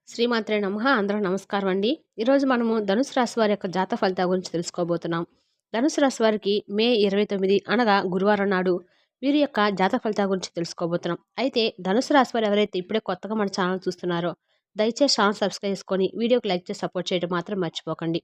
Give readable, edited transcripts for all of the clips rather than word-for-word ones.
శ్రీమాత్రే నమః. అందరూ నమస్కారం అండి. ఈరోజు మనము ధనుసు రాశి వారి యొక్క జాతక ఫలితాల గురించి తెలుసుకోబోతున్నాం. ధనుసు రాశి వారికి మే 29 అనగా గురువారం నాడు వీరి యొక్క జాతక ఫలితాల గురించి తెలుసుకోబోతున్నాం. అయితే ధనుసు రాశి వారు ఎవరైతే ఇప్పుడే కొత్తగా మన ఛానల్ చూస్తున్నారో దయచేసి ఛానల్ సబ్స్క్రైబ్ చేసుకొని వీడియోకి లైక్ చేసి సపోర్ట్ చేయడం మాత్రం మర్చిపోకండి.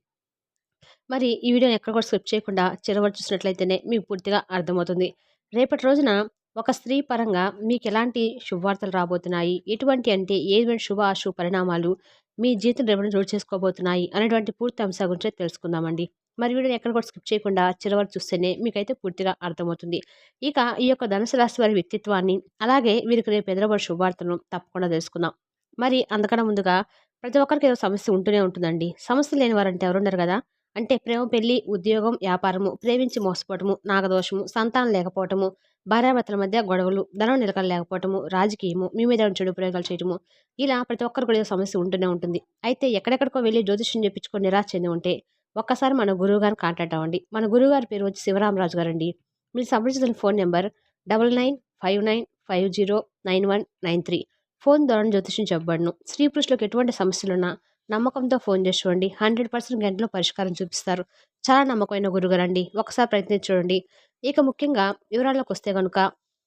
మరి ఈ వీడియోని ఎక్కడ కూడా స్కిప్ చేయకుండా చివరి వరకు చూసినట్లయితేనే మీకు పూర్తిగా అర్థమవుతుంది. రేపటి రోజున ఒక స్త్రీ పరంగా మీకు ఎలాంటి శుభవార్తలు రాబోతున్నాయి, ఎటువంటి అంటే ఏటువంటి శుభ అశుభ పరిణామాలు మీ జీవితం రేపటి చోటు చేసుకోబోతున్నాయి అనేటువంటి పూర్తి అంశాల గురించి తెలుసుకుందామండి. మరి వీడియోని ఎక్కడ కూడా స్కిప్ చేయకుండా చివరి వరకు చూస్తేనే మీకైతే పూర్తిగా అర్థమవుతుంది. ఇక ఈ యొక్క ధనుసు రాశి వారి వ్యక్తిత్వాన్ని అలాగే వీరికి రేపు ఎదురబడే శుభవార్తలను తప్పకుండా తెలుసుకుందాం. మరి అంతకన్నా ముందుగా ప్రతి ఒక్కరికి ఏదో సమస్య ఉంటూనే ఉంటుందండి. సమస్య లేని వారంటే ఎవరున్నారు కదా. అంటే ప్రేమ, పెళ్లి, ఉద్యోగం, వ్యాపారము, ప్రేమించి మోసపోవటము, నాగదోషము, సంతానం లేకపోవటము, భార్యాభర్తల మధ్య గొడవలు, ధనం నిలకడ లేకపోవటము, రాజకీయము, మీ మీద చెడు ప్రయోగాలు చేయటము, ఇలా ప్రతి ఒక్కరు కూడా ఏదో సమస్య ఉంటూనే ఉంటుంది. అయితే ఎక్కడెక్కడికో వెళ్ళి జ్యోతిష్యం చెప్పించుకొని నిరాశ చెంది ఉంటే ఒక్కసారి మన గురువు గారిని కాంటాక్ట్ అవ్వండి. మన గురువు గారి పేరు వచ్చి శివరామరాజు గారండి. మీరు సంప్రదించిన ఫోన్ నెంబర్ 9959509193. ఫోన్ ద్వారా జ్యోతిష్యం చెప్పబడును. స్త్రీ పురుషులకు ఎటువంటి సమస్యలున్నా నమ్మకంతో ఫోన్ చేసి చూడండి. 100% గంటలో పరిష్కారం చూపిస్తారు. చాలా నమ్మకమైన గురుగారండి. ఒకసారి ప్రయత్నించి చూడండి. ఇక ముఖ్యంగా వివరాల్లోకి వస్తే గనుక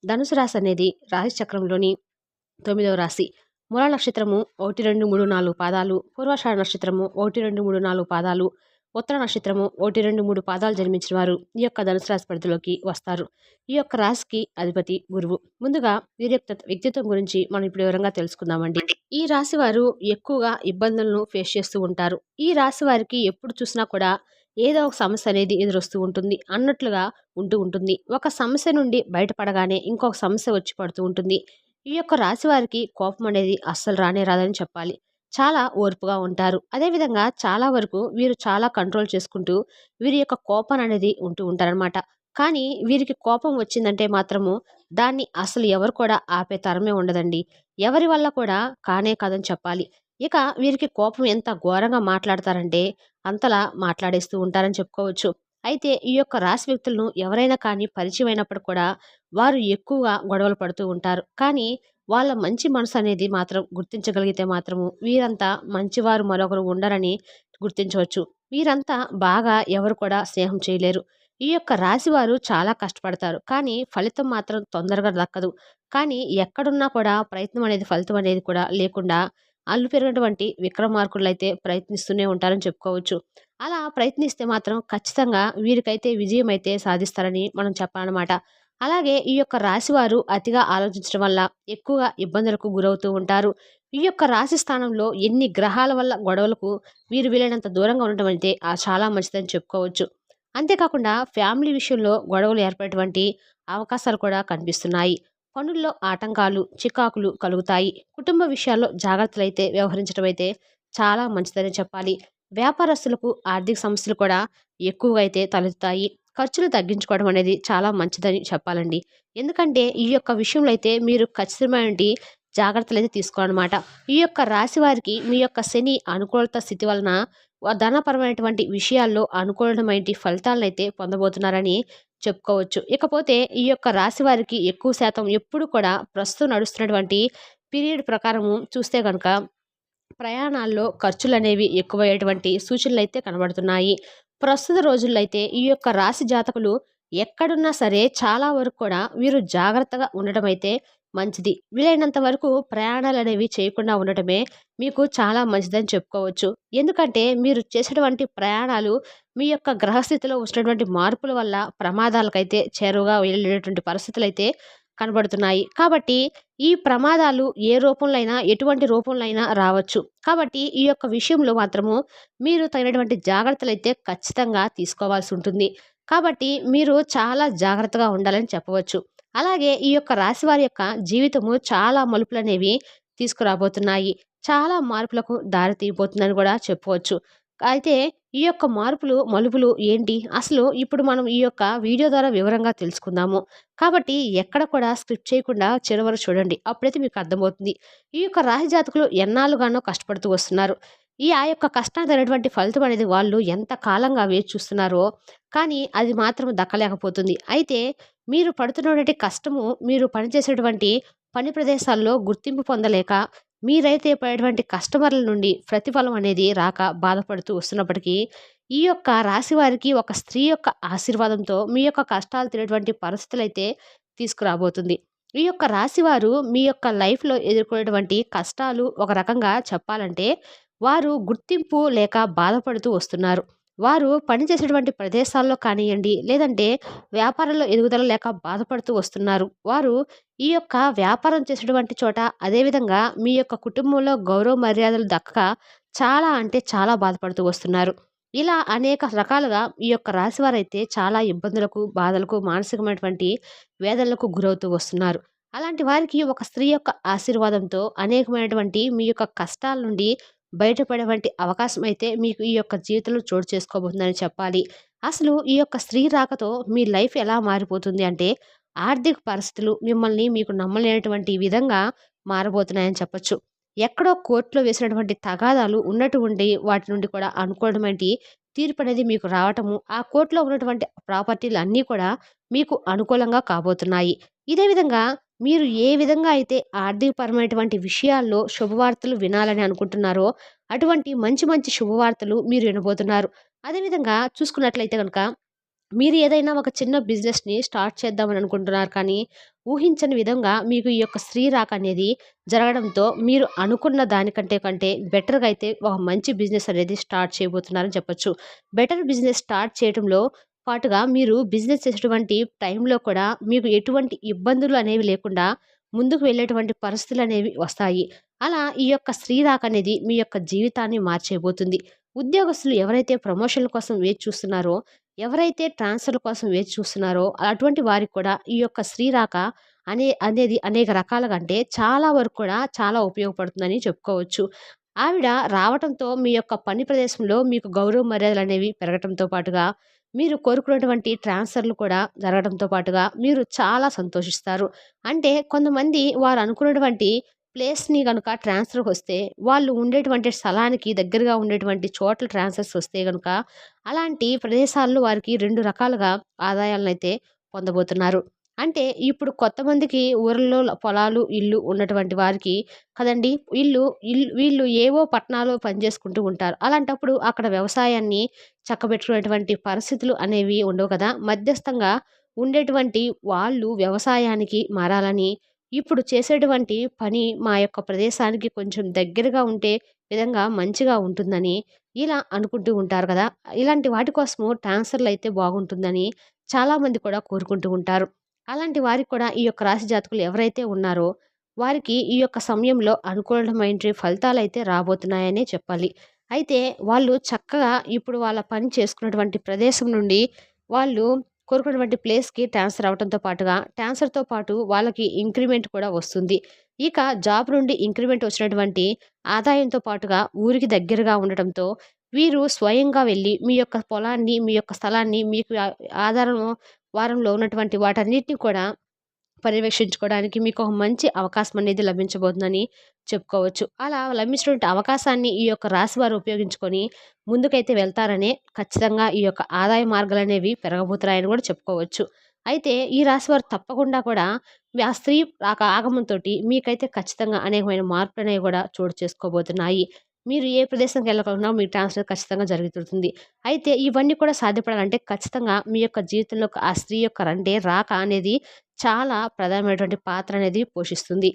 ధనుసు రాశి అనేది రాశి చక్రంలోని 9వ రాశి. మూల నక్షత్రము 1, 2, 3, 4 పాదాలు, పూర్వాషాఢ నక్షత్రము 1, 2, 3, 4 పాదాలు, ఉత్తర నక్షత్రము 1, 2, 3 పాదాలు జన్మించిన వారు ఈ యొక్క ధనుసు రాశి పరిధిలోకి వస్తారు. ఈ యొక్క రాశికి అధిపతి గురువు. ముందుగా వీరి యొక్క వ్యక్తిత్వం గురించి మనం ఇప్పుడు వివరంగా తెలుసుకుందామండి. ఈ రాశి వారు ఎక్కువగా ఇబ్బందులను ఫేస్ చేస్తూ ఉంటారు. ఈ రాశి వారికి ఎప్పుడు చూసినా కూడా ఏదో ఒక సమస్య అనేది ఎదురొస్తూ ఉంటుంది అన్నట్లుగా ఉంటుంది. ఒక సమస్య నుండి బయటపడగానే ఇంకొక సమస్య వచ్చి పడుతూ ఉంటుంది. ఈ యొక్క రాశి వారికి కోపం అనేది అస్సలు రానే రాదని చెప్పాలి. చాలా ఓర్పుగా ఉంటారు. అదేవిధంగా చాలా వరకు వీరు చాలా కంట్రోల్ చేసుకుంటూ వీరి యొక్క కోపాన్ని అనేది ఉంటూ ఉంటారనమాట. కానీ వీరికి కోపం వచ్చిందంటే మాత్రము దాన్ని అసలు ఎవరు కూడా ఆపే తరమే ఉండదండి. ఎవరి వల్ల కూడా కానే కాదని చెప్పాలి. ఇక వీరికి కోపం ఎంత ఘోరంగా మాట్లాడతారంటే అంతలా మాట్లాడేస్తూ ఉంటారని చెప్పుకోవచ్చు. అయితే ఈ యొక్క రాశి వ్యక్తులను ఎవరైనా కానీ పరిచయం అయినప్పుడు కూడా వారు ఎక్కువగా గొడవలు పడుతూ ఉంటారు. కానీ వాళ్ళ మంచి మనసు అనేది మాత్రం గుర్తించగలిగితే మాత్రము వీరంతా మంచివారు మరొకరు ఉండరని గుర్తించవచ్చు. వీరంతా బాగా ఎవరు కూడా స్నేహం చేయలేరు. ఈ యొక్క రాశి వారు చాలా కష్టపడతారు. కానీ ఫలితం మాత్రం తొందరగా దక్కదు. కానీ ఎక్కడున్నా కూడా ప్రయత్నం అనేది ఫలితం అనేది కూడా లేకుండా అల్లు పెరిగినటువంటి విక్రమార్కులైతే ప్రయత్నిస్తూనే ఉంటారని చెప్పుకోవచ్చు. అలా ప్రయత్నిస్తే మాత్రం ఖచ్చితంగా వీరికైతే విజయం అయితే సాధిస్తారని మనం చెప్పాలన్నమాట. అలాగే ఈ యొక్క రాశివారు అతిగా ఆలోచించడం వల్ల ఎక్కువగా ఇబ్బందులకు గురవుతూ ఉంటారు. ఈ యొక్క రాశి స్థానంలో ఎన్ని గ్రహాల వల్ల గొడవలకు వీరు వీలైనంత దూరంగా ఉండటం అయితే చాలా మంచిదని చెప్పుకోవచ్చు. అంతేకాకుండా ఫ్యామిలీ విషయంలో గొడవలు ఏర్పడేటువంటి అవకాశాలు కూడా కనిపిస్తున్నాయి. పనుల్లో ఆటంకాలు, చికాకులు కలుగుతాయి. కుటుంబ విషయాల్లో జాగ్రత్తలైతే వ్యవహరించడం అయితే చాలా మంచిదని చెప్పాలి. వ్యాపారస్తులకు ఆర్థిక సమస్యలు కూడా ఎక్కువగా అయితే తలెత్తుతాయి. ఖర్చులు తగ్గించుకోవడం అనేది చాలా మంచిదని చెప్పాలండి. ఎందుకంటే ఈ యొక్క విషయంలో అయితే మీరు ఖచ్చితమైనటువంటి జాగ్రత్తలైతే తీసుకోవాలన్నమాట. ఈ యొక్క రాశి వారికి మీ యొక్క శని అనుకూలత స్థితి వలన ధనపరమైనటువంటి విషయాల్లో అనుకూలమైన ఫలితాలనైతే పొందబోతున్నారని చెప్పుకోవచ్చు. ఇకపోతే ఈ యొక్క రాశి వారికి ఎక్కువ శాతం ఎప్పుడు కూడా ప్రస్తుతం నడుస్తున్నటువంటి పీరియడ్ ప్రకారము చూస్తే గనుక ప్రయాణాల్లో ఖర్చులనేవి ఎక్కువయ్యేటువంటి సూచనలైతే కనబడుతున్నాయి. ప్రస్తుత రోజుల్లో అయితే ఈ యొక్క రాశి జాతకులు ఎక్కడున్నా సరే చాలా వరకు కూడా వీరు జాగ్రత్తగా ఉండటం అయితే మంచిది. వీలైనంత వరకు ప్రయాణాలనేవి చేయకుండా ఉండటమే మీకు చాలా మంచిదని చెప్పుకోవచ్చు. ఎందుకంటే మీరు చేసేటువంటి ప్రయాణాలు మీ యొక్క గ్రహస్థితిలో వచ్చినటువంటి మార్పుల వల్ల ప్రమాదాలకైతే చేరువగా వెళ్ళేటువంటి పరిస్థితులైతే కనబడుతున్నాయి. కాబట్టి ఈ ప్రమాదాలు ఏ రూపంలో అయినా, ఎటువంటి రూపంలో అయినా రావచ్చు. కాబట్టి ఈ యొక్క విషయంలో మాత్రము మీరు తగినటువంటి జాగ్రత్తలైతే ఖచ్చితంగా తీసుకోవాల్సి ఉంటుంది. కాబట్టి మీరు చాలా జాగ్రత్తగా ఉండాలని చెప్పవచ్చు. అలాగే ఈ యొక్క రాశి వారి యొక్క జీవితము చాలా మలుపులనేవి తీసుకురాబోతున్నాయి. చాలా మార్పులకు దారి తీయబోతుందని కూడా చెప్పవచ్చు. అయితే ఈ యొక్క మార్పులు, మలుపులు ఏంటి? అసలు ఇప్పుడు మనం ఈ యొక్క వీడియో ద్వారా వివరంగా తెలుసుకుందాము. కాబట్టి ఎక్కడ కూడా స్కిప్ చేయకుండా చివరి వరకు చూడండి. అప్పుడైతే మీకు అర్థమవుతుంది. ఈ యొక్క రాశి జాతకులు ఎన్నాళ్ళుగానో కష్టపడుతూ వస్తున్నారు. ఆ యొక్క కష్టానికి తగినటువంటి ఫలితం అనేది వాళ్ళు ఎంత కాలంగా వేచి చూస్తున్నారో, కానీ అది మాత్రం దక్కలేకపోతుంది. అయితే మీరు పడుతున్నటువంటి కష్టము, మీరు పనిచేసేటువంటి పని ప్రదేశాల్లో గుర్తింపు పొందలేక మీరైతే పడేటువంటి కస్టమర్ల నుండి ప్రతిఫలం అనేది రాక బాధపడుతూ వస్తున్నప్పటికీ, ఈ యొక్క రాశి వారికి ఒక స్త్రీ యొక్క ఆశీర్వాదంతో మీ యొక్క కష్టాలు తీరేటువంటి పరిస్థితులైతే తీసుకురాబోతుంది. ఈ యొక్క రాశివారు మీ యొక్క లైఫ్‌లో ఎదుర్కొనేటువంటి కష్టాలు ఒక రకంగా చెప్పాలంటే, వారు గుర్తింపు లేక బాధపడుతూ వస్తున్నారు. వారు పనిచేసేటువంటి ప్రదేశాల్లో కానియ్యండి, లేదంటే వ్యాపారంలో ఎదుగుదల లేక బాధపడుతూ వస్తున్నారు. వారు ఈ యొక్క వ్యాపారం చేసేటువంటి చోట, అదేవిధంగా మీ యొక్క కుటుంబంలో గౌరవ మర్యాదలు దక్కక చాలా అంటే చాలా బాధపడుతూ వస్తున్నారు. ఇలా అనేక రకాలుగా ఈ యొక్క రాశివారైతే చాలా ఇబ్బందులకు, బాధలకు, మానసికమైనటువంటి వేదనలకు గురవుతూ వస్తున్నారు. అలాంటి వారికి ఒక స్త్రీ యొక్క ఆశీర్వాదంతో అనేకమైనటువంటి మీ యొక్క కష్టాల నుండి బయటపడేటువంటి అవకాశం అయితే మీకు ఈ యొక్క జీవితంలో చోటు చేసుకోబోతుందని చెప్పాలి. అసలు ఈ యొక్క స్త్రీ రాకతో మీ లైఫ్ ఎలా మారిపోతుంది అంటే, ఆర్థిక పరిస్థితులు మిమ్మల్ని మీకు నమ్మలేనటువంటి విధంగా మారబోతున్నాయని చెప్పొచ్చు. ఎక్కడో కోర్టులో వేసినటువంటి తగాదాలు ఉన్నట్టు ఉండి వాటి నుండి కూడా అనుకూలమైన తీర్పనేది మీకు రావటము, ఆ కోర్టులో ఉన్నటువంటి ప్రాపర్టీలన్నీ కూడా మీకు అనుకూలంగా కాబోతున్నాయి. ఇదే విధంగా మీరు ఏ విధంగా అయితే ఆర్థికపరమైనటువంటి విషయాల్లో శుభవార్తలు వినాలని అనుకుంటున్నారో, అటువంటి మంచి మంచి శుభవార్తలు మీరు వినబోతున్నారు. అదేవిధంగా చూసుకున్నట్లయితే గనక, మీరు ఏదైనా ఒక చిన్న బిజినెస్‌ని స్టార్ట్ చేద్దామని అనుకుంటున్నారు కానీ, ఊహించని విధంగా మీకు ఈ యొక్క స్త్రీ రాక అనేది జరగడంతో, మీరు అనుకున్న దానికంటే బెటర్‌గా అయితే ఒక మంచి బిజినెస్ అనేది స్టార్ట్ చేయబోతున్నారని చెప్పొచ్చు. బెటర్ బిజినెస్ స్టార్ట్ చేయటంలో పాటుగా మీరు బిజినెస్ చేసేటువంటి టైంలో కూడా మీకు ఎటువంటి ఇబ్బందులు అనేవి లేకుండా ముందుకు వెళ్ళేటువంటి పరిస్థితులనేవి వస్తాయి. అలా ఈ యొక్క స్త్రీ రాక అనేది మీ యొక్క జీవితాన్ని మార్చేయబోతుంది. ఉద్యోగస్తులు ఎవరైతే ప్రమోషన్‌ల కోసం వేచి చూస్తున్నారో, ఎవరైతే ట్రాన్స్‌ఫర్‌ల కోసం వేచి చూస్తున్నారో, అటువంటి వారికి కూడా ఈ యొక్క స్త్రీ రాక అనేది అనేక రకాలుగా అంటే చాలా వరకు కూడా చాలా ఉపయోగపడుతుందని చెప్పుకోవచ్చు. ఆవిడ రావటంతో మీ యొక్క పని ప్రదేశంలో మీకు గౌరవ మర్యాదలనేవి పెరగటంతో పాటుగా, మీరు కోరుకున్నటువంటి ట్రాన్స్‌ఫర్‌లు కూడా జరగడంతో పాటుగా మీరు చాలా సంతోషిస్తారు. అంటే కొంతమంది వారు అనుకున్నటువంటి ప్లేస్‌ని గనుక ట్రాన్స్‌ఫర్‌కొస్తే, వాళ్ళు ఉండేటువంటి స్థలానికి దగ్గరగా ఉండేటువంటి చోట్ల ట్రాన్స్‌ఫర్స్ వస్తే గనుక, అలాంటి ప్రదేశాల్లో వారికి 2 రకాలుగా ఆదాయాలనైతే పొందబోతున్నారు. అంటే ఇప్పుడు కొంతమందికి ఊర్లలో పొలాలు, ఇల్లు ఉన్నటువంటి వారికి కదండీ! వీళ్ళు ఏవో పట్టణాల్లో పని చేసుకుంటూ ఉంటారు. అలాంటప్పుడు అక్కడ వ్యవసాయాన్ని చక్కబెట్టుకునేటువంటి పరిస్థితులు అనేవి ఉండవు కదా! మధ్యస్థంగా ఉండేటువంటి వాళ్ళు వ్యవసాయానికి మారాలని, ఇప్పుడు చేసేటువంటి పని మా యొక్క ప్రదేశానికి కొంచెం దగ్గరగా ఉంటే విధంగా మంచిగా ఉంటుందని ఇలా అనుకుంటూ ఉంటారు కదా! ఇలాంటి వాటి కోసము ట్రాన్స్‌ఫర్‌లయితే బాగుంటుందని చాలామంది కూడా కోరుకుంటూ ఉంటారు. అలాంటి వారికి కూడా ఈ యొక్క రాశి జాతకులు ఎవరైతే ఉన్నారో, వారికి ఈ యొక్క సమయంలో అనుకూలమైనటి ఫలితాలైతే రాబోతున్నాయనే చెప్పాలి. అయితే వాళ్ళు చక్కగా ఇప్పుడు వాళ్ళ పని చేసుకున్నటువంటి ప్రదేశం నుండి వాళ్ళు కోరుకున్నటువంటి ప్లేస్‌కి ట్రాన్స్‌ఫర్ అవ్వటంతో పాటుగా, ట్రాన్స్‌ఫర్‌తో పాటు వాళ్ళకి ఇంక్రిమెంట్ కూడా వస్తుంది. ఇక జాబ్ నుండి ఇంక్రిమెంట్ వచ్చినటువంటి ఆదాయంతో పాటుగా ఊరికి దగ్గరగా ఉండటంతో, వీరు స్వయంగా వెళ్లి మీ యొక్క పొలాన్ని, మీ యొక్క స్థలాన్ని మీకు ఆధారం వారంలో ఉన్నటువంటి వాటన్నిటిని కూడా పర్యవేక్షించుకోవడానికి మీకు ఒక మంచి అవకాశం అనేది లభించబోతుందని చెప్పుకోవచ్చు. అలా లభించినటువంటి అవకాశాన్ని ఈ యొక్క రాశి వారు ఉపయోగించుకొని ముందుకైతే వెళ్తారనే ఖచ్చితంగా ఈ యొక్క ఆదాయ మార్గాలనేవి పెరగబోతున్నాయని కూడా చెప్పుకోవచ్చు. అయితే ఈ రాశి వారు తప్పకుండా కూడా ఆ స్త్రీ ఆగమంతోటి మీకైతే ఖచ్చితంగా అనేకమైన మార్పులనేవి కూడా చోటు చేసుకోబోతున్నాయి. మీరు ఏ ప్రదేశానికి వెళ్ళకుండా మీ ట్రాన్స్‌ఫర్ ఖచ్చితంగా జరుగుతుంది. అయితే ఇవన్నీ కూడా సాధ్యపడాలంటే ఖచ్చితంగా మీ యొక్క జీవితంలో ఆ స్త్రీ యొక్క రాక అనేది చాలా ప్రధానమైనటువంటి పాత్ర అనేది పోషిస్తుంది.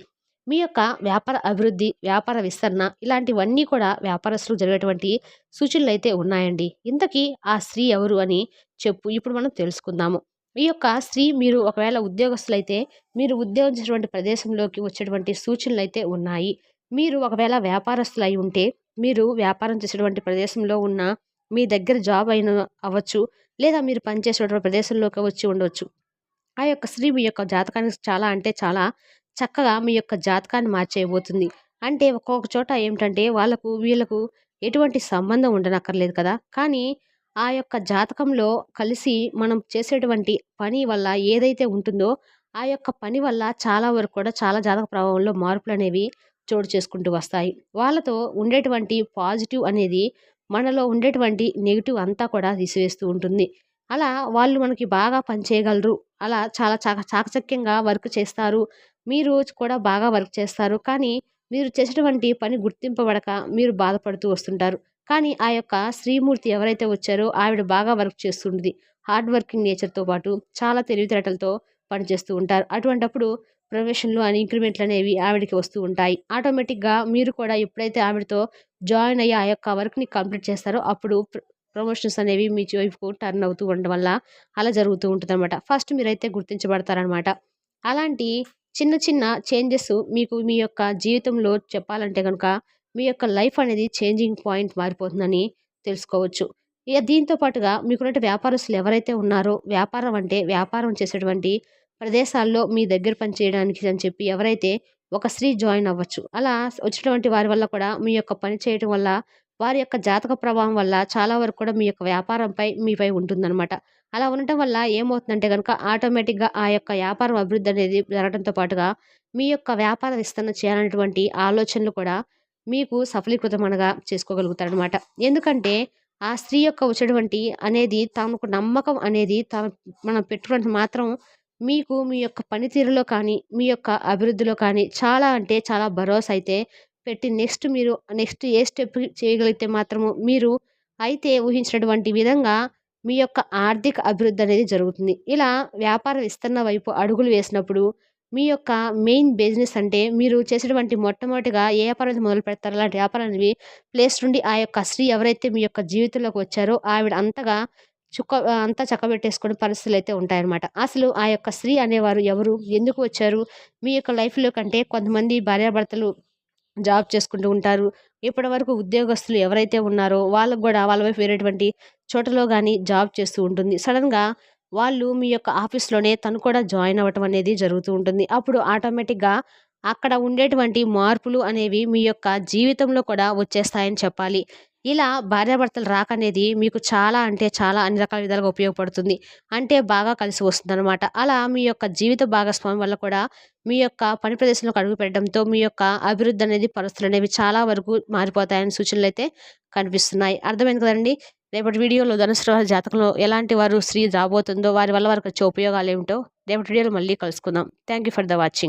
మీ యొక్క వ్యాపార అభివృద్ధి, వ్యాపార విస్తరణ ఇలాంటివన్నీ కూడా వ్యాపారస్తులు జరిగేటువంటి సూచనలైతే ఉన్నాయండి. ఇంతకీ ఆ స్త్రీ ఎవరు అని ఇప్పుడు మనం తెలుసుకుందాము. ఈ యొక్క స్త్రీ మీరు ఒకవేళ ఉద్యోగస్తులైతే మీరు ఉద్యోగం చేసేటువంటి ప్రదేశంలోకి వచ్చేటువంటి సూచనలైతే ఉన్నాయి. మీరు ఒకవేళ వ్యాపారస్తులై ఉంటే మీరు వ్యాపారం చేసేటువంటి ప్రదేశంలో ఉన్న మీ దగ్గర జాబ్ అవ్వచ్చు. లేదా మీరు పనిచేసేటువంటి ప్రదేశంలోకి వచ్చి ఉండొచ్చు. ఆ యొక్క స్త్రీ మీ యొక్క జాతకానికి చాలా అంటే చాలా చక్కగా మీ యొక్క జాతకాన్ని మార్చేయబోతుంది. అంటే ఒక్కొక్క చోట ఏమిటంటే వీళ్ళకు ఎటువంటి సంబంధం ఉండనక్కర్లేదు కదా! కానీ ఆ యొక్క జాతకంలో కలిసి మనం చేసేటువంటి పని వల్ల ఏదైతే ఉంటుందో, ఆ యొక్క పని వల్ల చాలా వరకు కూడా చాలా జాతక ప్రభావంలో మార్పులనేవి చోటు చేసుకుంటూ వస్తాయి. వాళ్ళతో ఉండేటువంటి పాజిటివ్ అనేది మనలో ఉండేటువంటి నెగెటివ్ అంతా కూడా తీసివేస్తూ ఉంటుంది. అలా వాళ్ళు మనకి బాగా పని చేయగలరు. అలా చాలా చాకచక్యంగా వర్క్ చేస్తారు. మీరు కూడా బాగా వర్క్ చేస్తారు. కానీ మీరు చేసేటువంటి పని గుర్తింపబడక మీరు బాధపడుతూ వస్తుంటారు. కానీ ఆ యొక్క శ్రీమూర్తి ఎవరైతే వచ్చారో ఆవిడ బాగా వర్క్ చేస్తుంది. హార్డ్ వర్కింగ్ నేచర్‌తో పాటు చాలా తెలివితేటలతో పనిచేస్తూ ఉంటారు. అటువంటప్పుడు ప్రమోషన్‌లు అని ఇంక్రిమెంట్‌లనేవి ఆవిడకి వస్తూ ఉంటాయి. ఆటోమేటిక్‌గా మీరు కూడా ఎప్పుడైతే ఆవిడతో జాయిన్ అయ్యి ఆ యొక్క వర్క్‌ని కంప్లీట్ చేస్తారో అప్పుడు ప్రమోషన్స్ అనేవి మీ వైపుకు టర్న్ అవుతూ ఉండడం వల్ల అలా జరుగుతూ ఉంటుందనమాట. ఫస్ట్ మీరైతే గుర్తించబడతారనమాట. అలాంటి చిన్న చిన్న చేంజెస్ మీకు మీ యొక్క జీవితంలో చెప్పాలంటే గనుక మీ యొక్క లైఫ్ అనేది చేంజింగ్ పాయింట్ మారిపోతుందని తెలుసుకోవచ్చు. ఇక దీంతో పాటుగా మీకున్నటువంటి వ్యాపారస్తులు ఎవరైతే ఉన్నారో వ్యాపారం అంటే వ్యాపారం చేసేటువంటి ప్రదేశాల్లో మీ దగ్గర పని చేయడానికి అని చెప్పి ఎవరైతే ఒక స్త్రీ జాయిన్ అవ్వచ్చు. అలా వచ్చినటువంటి వారి వల్ల కూడా మీ యొక్క పని చేయటం వల్ల వారి యొక్క జాతక ప్రభావం వల్ల చాలా వరకు కూడా మీ యొక్క వ్యాపారంపై మీపై ఉంటుందనమాట. అలా ఉండటం వల్ల ఏమవుతుందంటే గనుక ఆటోమేటిక్‌గా ఆ యొక్క వ్యాపారం అభివృద్ధి అనేది జరగడంతో పాటుగా మీ యొక్క వ్యాపార విస్తరణ చేయాలనేటువంటి ఆలోచనలు కూడా మీకు సఫలీకృతమనగా చేసుకోగలుగుతారనమాట. ఎందుకంటే ఆ స్త్రీ యొక్క వచ్చేటువంటి అనేది తనకు నమ్మకం అనేది మనం పెట్టుకున్నట్టు మాత్రం మీకు మీ యొక్క పనితీరులో కానీ, మీ యొక్క అభివృద్ధిలో కానీ చాలా అంటే చాలా భరోసా అయితే పెట్టి నెక్స్ట్ ఏ స్టెప్ చేయగలిగితే మాత్రము మీరు అయితే ఊహించినటువంటి విధంగా మీ యొక్క ఆర్థిక అభివృద్ధి అనేది జరుగుతుంది. ఇలా వ్యాపార విస్తరణ వైపు అడుగులు వేసినప్పుడు మీ యొక్క మెయిన్ బిజినెస్ అంటే మీరు చేసేటువంటి మొట్టమొదటిగా ఏ వ్యాపారం అయితే మొదలుపెడతారో అలాంటి వ్యాపారాన్ని ప్లేస్ నుండి ఆ యొక్క స్త్రీ ఎవరైతే మీ యొక్క జీవితంలోకి వచ్చారో ఆవిడ అంతా చక్కబెట్టేసుకునే పరిస్థితులైతే ఉంటాయన్నమాట. అసలు ఆ యొక్క స్త్రీ అనేవారు ఎవరు? ఎందుకు వచ్చారు? మీ యొక్క లైఫ్‌లో కంటే కొంతమంది భార్యాభర్తలు జాబ్ చేసుకుంటూ ఉంటారు. ఇప్పటివరకు ఉద్యోగస్తులు ఎవరైతే ఉన్నారో వాళ్ళకి గూడా వాళ్ళ వైపు వేరేటువంటి చోటలో గాని జాబ్ చేస్తూ ఉంటుంది. సడెన్‌గా వాళ్ళు మీ యొక్క ఆఫీస్‌లోనే తను కూడా జాయిన్ అవ్వటం అనేది జరుగుతూ ఉంటుంది. అప్పుడు ఆటోమేటిక్‌గా అక్కడ ఉండేటువంటి మార్పులు అనేవి మీ యొక్క జీవితంలో కూడా వచ్చేస్తాయని చెప్పాలి. ఇలా భార్యాభర్తల రాక అనేది మీకు చాలా అంటే చాలా అన్ని రకాల విధాలుగా ఉపయోగపడుతుంది. అంటే బాగా కలిసి వస్తుందనమాట. అలా మీ యొక్క జీవిత భాగస్వామి వల్ల కూడా మీ యొక్క పని ప్రదేశంలోకి అడుగుపెట్టడంతో మీ యొక్క అభివృద్ధి అనేది పరిస్థితులనేవి చాలా వరకు మారిపోతాయని సూచనలైతే కనిపిస్తున్నాయి. అర్థమైంది కదండీ! రేపటి వీడియోలో ధనుసు రాశి జాతకంలో ఎలాంటి వారు స్త్రీ రాబోతుందో, వారి వల్ల వారికొచ్చే ఉపయోగాలేమిటో రేపటి వీడియోలో మళ్ళీ కలుసుకుందాం. Thank you for the watching.